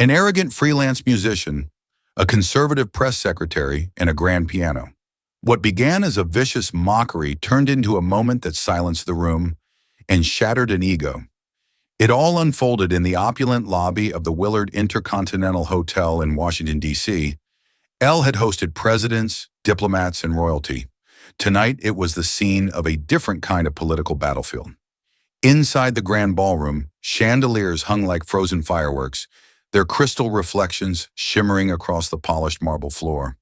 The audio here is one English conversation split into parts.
An arrogant freelance musician, a conservative press secretary, and a grand piano. What began as a vicious mockery turned into a moment that silenced the room and shattered an ego. It all unfolded in the opulent lobby of the Willard Intercontinental Hotel in Washington, D.C. Elle had hosted presidents, diplomats, and royalty. Tonight, it was the scene of a different kind of political battlefield. Inside the grand ballroom, chandeliers hung like frozen fireworks, their crystal reflections shimmering across the polished marble floor.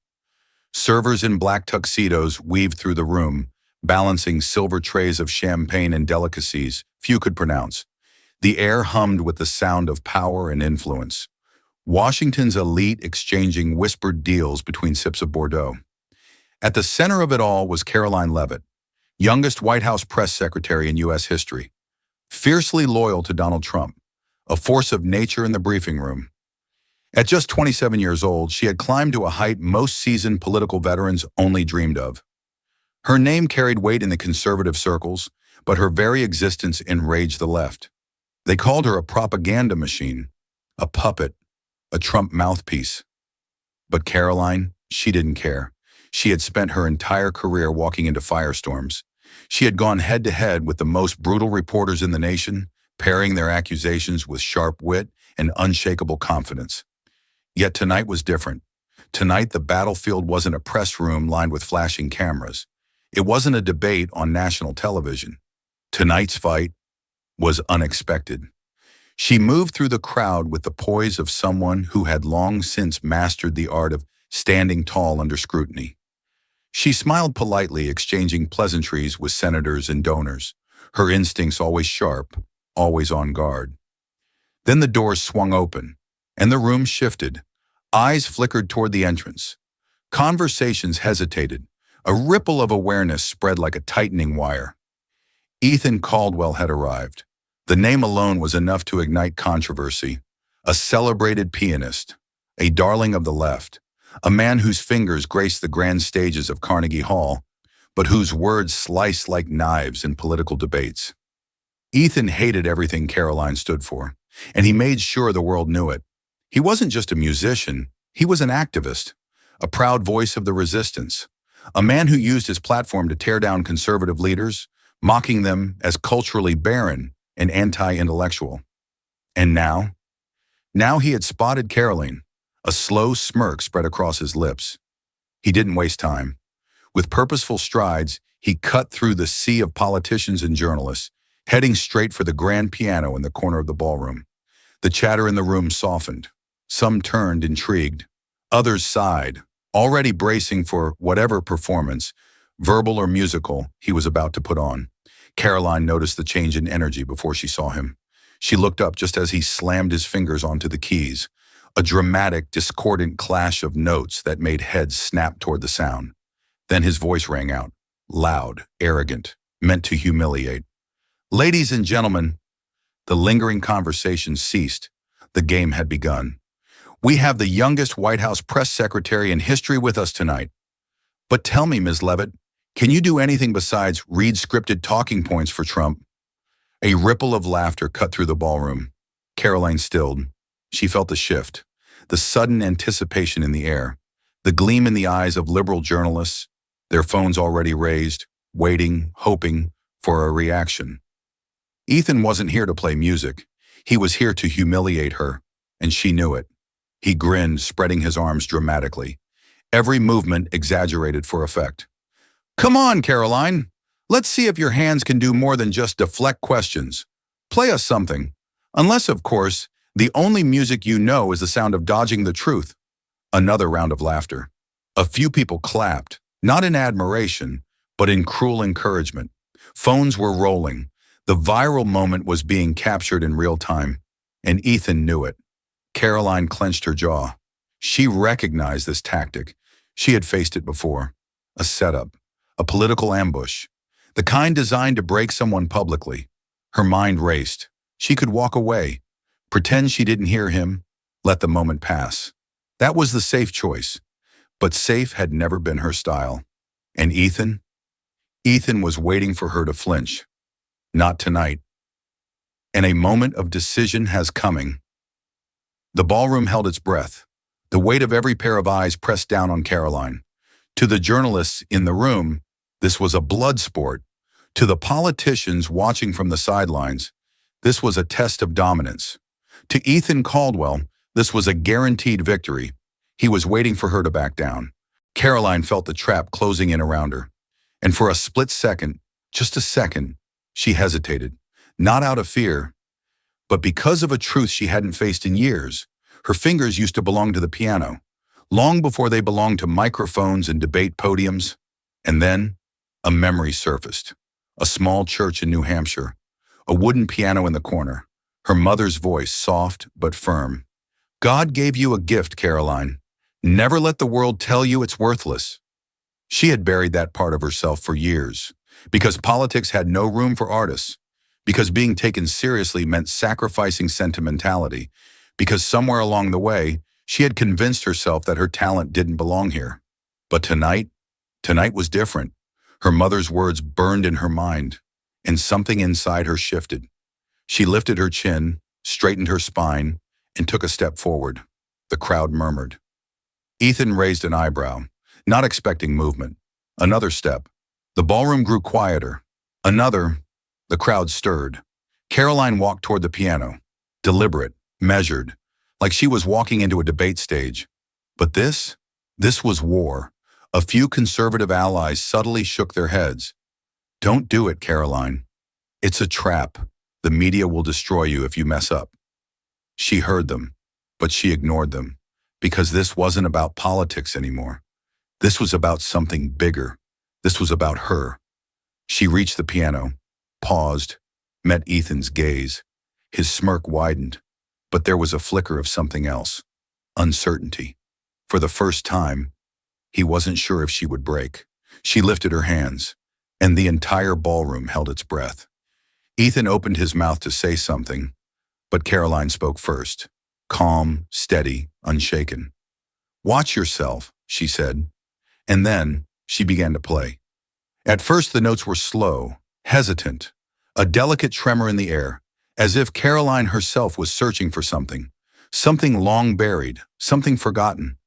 Servers in black tuxedos weaved through the room, balancing silver trays of champagne and delicacies few could pronounce. The air hummed with the sound of power and influence. Washington's elite exchanging whispered deals between sips of Bordeaux. At the center of it all was Karoline Leavitt, youngest White House press secretary in U.S. history, fiercely loyal to Donald Trump, a force of nature in the briefing room. At just 27 years old, she had climbed to a height most seasoned political veterans only dreamed of. Her name carried weight in the conservative circles, but her very existence enraged the left. They called her a propaganda machine, a puppet, a Trump mouthpiece. But Karoline, she didn't care. She had spent her entire career walking into firestorms. She had gone head-to-head with the most brutal reporters in the nation, parrying their accusations with sharp wit and unshakable confidence. Yet tonight was different. Tonight, the battlefield wasn't a press room lined with flashing cameras. It wasn't a debate on national television. Tonight's fight was unexpected. She moved through the crowd with the poise of someone who had long since mastered the art of standing tall under scrutiny. She smiled politely, exchanging pleasantries with senators and donors, her instincts always sharp, always on guard. Then the doors swung open, and the room shifted. Eyes flickered toward the entrance. Conversations hesitated. A ripple of awareness spread like a tightening wire. Ethan Caldwell had arrived. The name alone was enough to ignite controversy. A celebrated pianist, a darling of the left, a man whose fingers graced the grand stages of Carnegie Hall, but whose words sliced like knives in political debates. Ethan hated everything Karoline stood for, and he made sure the world knew it. He wasn't just a musician, he was an activist, a proud voice of the resistance, a man who used his platform to tear down conservative leaders, mocking them as culturally barren and anti-intellectual. And now he had spotted Karoline. A slow smirk spread across his lips. He didn't waste time. With purposeful strides, he cut through the sea of politicians and journalists, heading straight for the grand piano in the corner of the ballroom. The chatter in the room softened. Some turned intrigued. Others sighed, already bracing for whatever performance, verbal or musical, he was about to put on. Karoline noticed the change in energy before she saw him. She looked up just as he slammed his fingers onto the keys. A dramatic, discordant clash of notes that made heads snap toward the sound. Then his voice rang out, loud, arrogant, meant to humiliate. "Ladies and gentlemen," the lingering conversation ceased. The game had begun. "We have the youngest White House press secretary in history with us tonight. But tell me, Ms. Leavitt, can you do anything besides read scripted talking points for Trump?" A ripple of laughter cut through the ballroom. Karoline stilled. She felt the shift, the sudden anticipation in the air, the gleam in the eyes of liberal journalists, their phones already raised, waiting, hoping for a reaction. Ethan wasn't here to play music. He was here to humiliate her, and she knew it. He grinned, spreading his arms dramatically, every movement exaggerated for effect. "Come on, Karoline. Let's see if your hands can do more than just deflect questions. Play us something. Unless, of course, the only music you know is the sound of dodging the truth." Another round of laughter. A few people clapped, not in admiration, but in cruel encouragement. Phones were rolling. The viral moment was being captured in real time, and Ethan knew it. Karoline clenched her jaw. She recognized this tactic. She had faced it before. A setup, a political ambush, the kind designed to break someone publicly. Her mind raced. She could walk away, pretend she didn't hear him, let the moment pass. That was the safe choice, but safe had never been her style. And Ethan was waiting for her to flinch. Not tonight. And a moment of decision has coming. The ballroom held its breath, the weight of every pair of eyes pressed down on Karoline. To the journalists in the room, this was a blood sport. To the politicians watching from the sidelines, this was a test of dominance. To Ethan Caldwell, this was a guaranteed victory. He was waiting for her to back down. Karoline felt the trap closing in around her. And for a split second, just a second, she hesitated. Not out of fear, but because of a truth she hadn't faced in years. Her fingers used to belong to the piano, long before they belonged to microphones and debate podiums. And then, a memory surfaced. A small church in New Hampshire, a wooden piano in the corner, her mother's voice soft but firm. God gave you a gift, Karoline. Never let the world tell you it's worthless. She had buried that part of herself for years, because politics had no room for artists, because being taken seriously meant sacrificing sentimentality, because somewhere along the way, she had convinced herself that her talent didn't belong here. But tonight was different. Her mother's words burned in her mind, and something inside her shifted. She lifted her chin, straightened her spine, and took a step forward. The crowd murmured. Ethan raised an eyebrow, not expecting movement. Another step. The ballroom grew quieter. Another. The crowd stirred. Karoline walked toward the piano, deliberate, measured, like she was walking into a debate stage. But this was war. A few conservative allies subtly shook their heads. Don't do it, Karoline. It's a trap. The media will destroy you if you mess up. She heard them, but she ignored them, because this wasn't about politics anymore. This was about something bigger. This was about her. She reached the piano, paused, met Ethan's gaze. His smirk widened, but there was a flicker of something else. Uncertainty. For the first time, he wasn't sure if she would break. She lifted her hands, and the entire ballroom held its breath. Ethan opened his mouth to say something, but Karoline spoke first, calm, steady, unshaken. Watch yourself, she said, and then she began to play. At first the notes were slow, hesitant, a delicate tremor in the air, as if Karoline herself was searching for something long buried, something forgotten.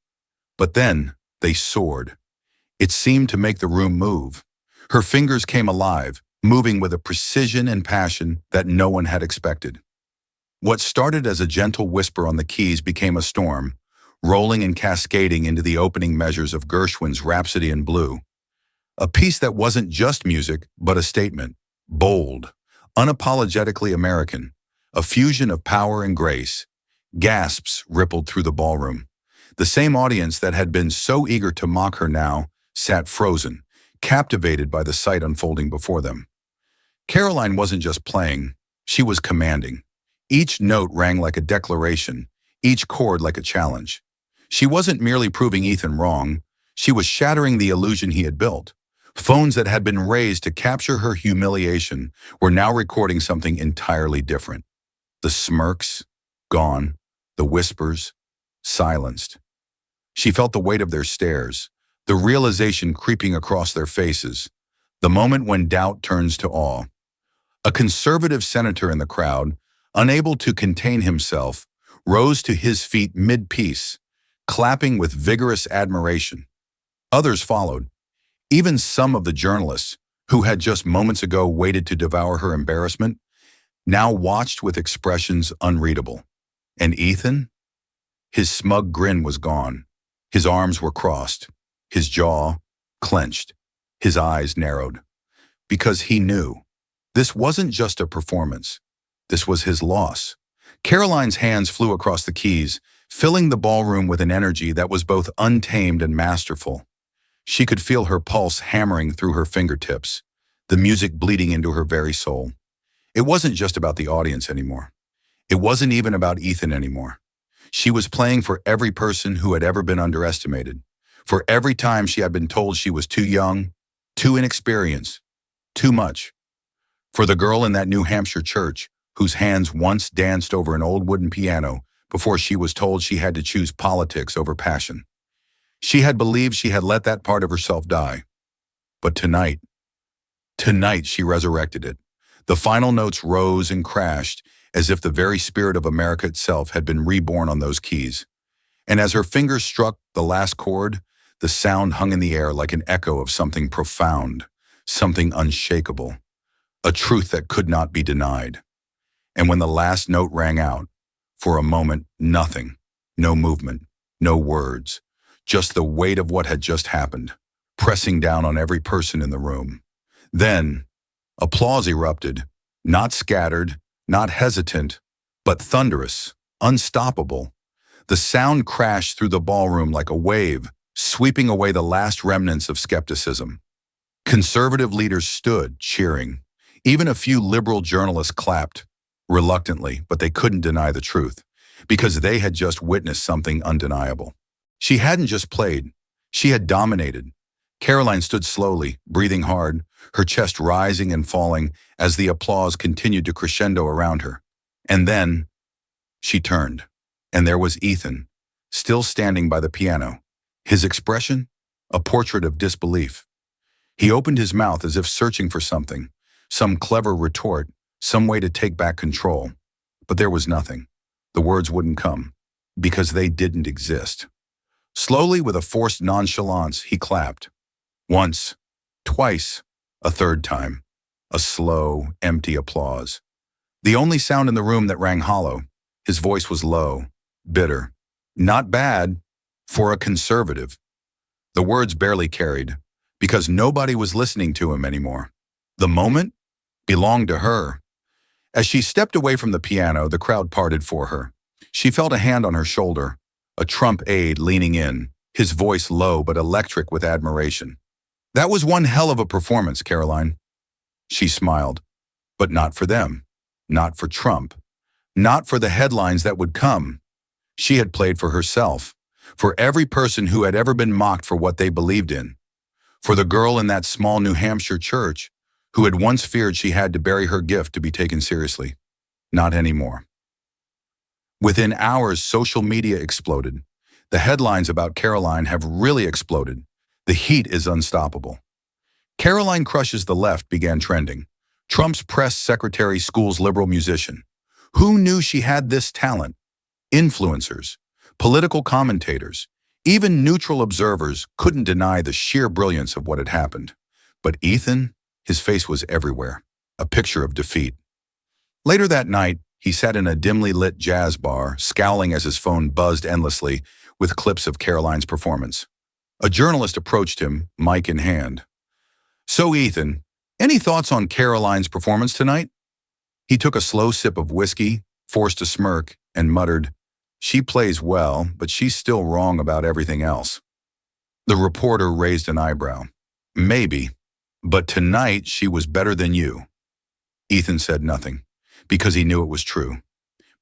But then they soared. It seemed to make the room move. Her fingers came alive, moving with a precision and passion that no one had expected. What started as a gentle whisper on the keys became a storm, rolling and cascading into the opening measures of Gershwin's Rhapsody in Blue. A piece that wasn't just music, but a statement. Bold, unapologetically American, a fusion of power and grace. Gasps rippled through the ballroom. The same audience that had been so eager to mock her now sat frozen, captivated by the sight unfolding before them. Karoline wasn't just playing, she was commanding. Each note rang like a declaration, each chord like a challenge. She wasn't merely proving Ethan wrong, she was shattering the illusion he had built. Phones that had been raised to capture her humiliation were now recording something entirely different. The smirks, gone. The whispers, silenced. She felt the weight of their stares, the realization creeping across their faces, the moment when doubt turns to awe. A conservative senator in the crowd, unable to contain himself, rose to his feet mid-piece, clapping with vigorous admiration. Others followed. Even some of the journalists, who had just moments ago waited to devour her embarrassment, now watched with expressions unreadable. And Ethan? His smug grin was gone. His arms were crossed, his jaw clenched, his eyes narrowed. Because he knew. This wasn't just a performance. This was his loss. Karoline's hands flew across the keys, filling the ballroom with an energy that was both untamed and masterful. She could feel her pulse hammering through her fingertips, the music bleeding into her very soul. It wasn't just about the audience anymore. It wasn't even about Ethan anymore. She was playing for every person who had ever been underestimated, for every time she had been told she was too young, too inexperienced, too much. For the girl in that New Hampshire church, whose hands once danced over an old wooden piano before she was told she had to choose politics over passion. She had believed she had let that part of herself die. But tonight she resurrected it. The final notes rose and crashed, as if the very spirit of America itself had been reborn on those keys. And as her fingers struck the last chord, the sound hung in the air like an echo of something profound, something unshakable, a truth that could not be denied. And when the last note rang out, for a moment, nothing, no movement, no words, just the weight of what had just happened, pressing down on every person in the room. Then, applause erupted, not scattered, not hesitant, but thunderous, unstoppable. The sound crashed through the ballroom like a wave, sweeping away the last remnants of skepticism. Conservative leaders stood, cheering. Even a few liberal journalists clapped, reluctantly, but they couldn't deny the truth, because they had just witnessed something undeniable. She hadn't just played, she had dominated. Karoline stood slowly, breathing hard, her chest rising and falling as the applause continued to crescendo around her. And then, she turned, and there was Ethan, still standing by the piano. His expression? A portrait of disbelief. He opened his mouth as if searching for something, some clever retort, some way to take back control. But there was nothing. The words wouldn't come, because they didn't exist. Slowly, with a forced nonchalance, he clapped. Once, twice, a third time. A slow, empty applause. The only sound in the room that rang hollow. His voice was low, bitter. Not bad, for a conservative. The words barely carried, because nobody was listening to him anymore. The moment belonged to her. As she stepped away from the piano, the crowd parted for her. She felt a hand on her shoulder, a Trump aide leaning in, his voice low but electric with admiration. That was one hell of a performance, Karoline. She smiled. But not for them. Not for Trump. Not for the headlines that would come. She had played for herself. For every person who had ever been mocked for what they believed in. For the girl in that small New Hampshire church who had once feared she had to bury her gift to be taken seriously. Not anymore. Within hours, social media exploded. The headlines about Karoline have really exploded. The heat is unstoppable. Karoline crushes the left began trending. Trump's press secretary schools liberal musician. Who knew she had this talent? Influencers, political commentators, even neutral observers couldn't deny the sheer brilliance of what had happened. But Ethan, his face was everywhere, a picture of defeat. Later that night, he sat in a dimly lit jazz bar, scowling as his phone buzzed endlessly with clips of Karoline's performance. A journalist approached him, mic in hand. So, Ethan, any thoughts on Karoline's performance tonight? He took a slow sip of whiskey, forced a smirk, and muttered, She plays well, but she's still wrong about everything else. The reporter raised an eyebrow. Maybe, but tonight she was better than you. Ethan said nothing, because he knew it was true.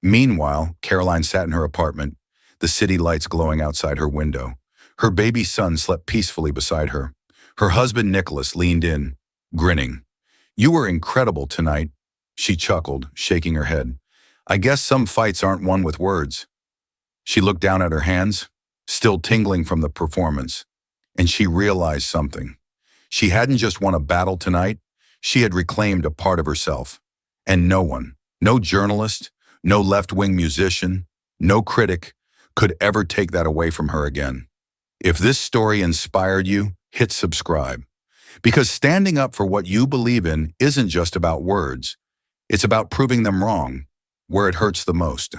Meanwhile, Karoline sat in her apartment, the city lights glowing outside her window. Her baby son slept peacefully beside her. Her husband, Nicholas, leaned in, grinning. You were incredible tonight, she chuckled, shaking her head. I guess some fights aren't won with words. She looked down at her hands, still tingling from the performance, and she realized something. She hadn't just won a battle tonight, she had reclaimed a part of herself. And no one, no journalist, no left-wing musician, no critic, could ever take that away from her again. If this story inspired you, hit subscribe. Because standing up for what you believe in isn't just about words. It's about proving them wrong, where it hurts the most.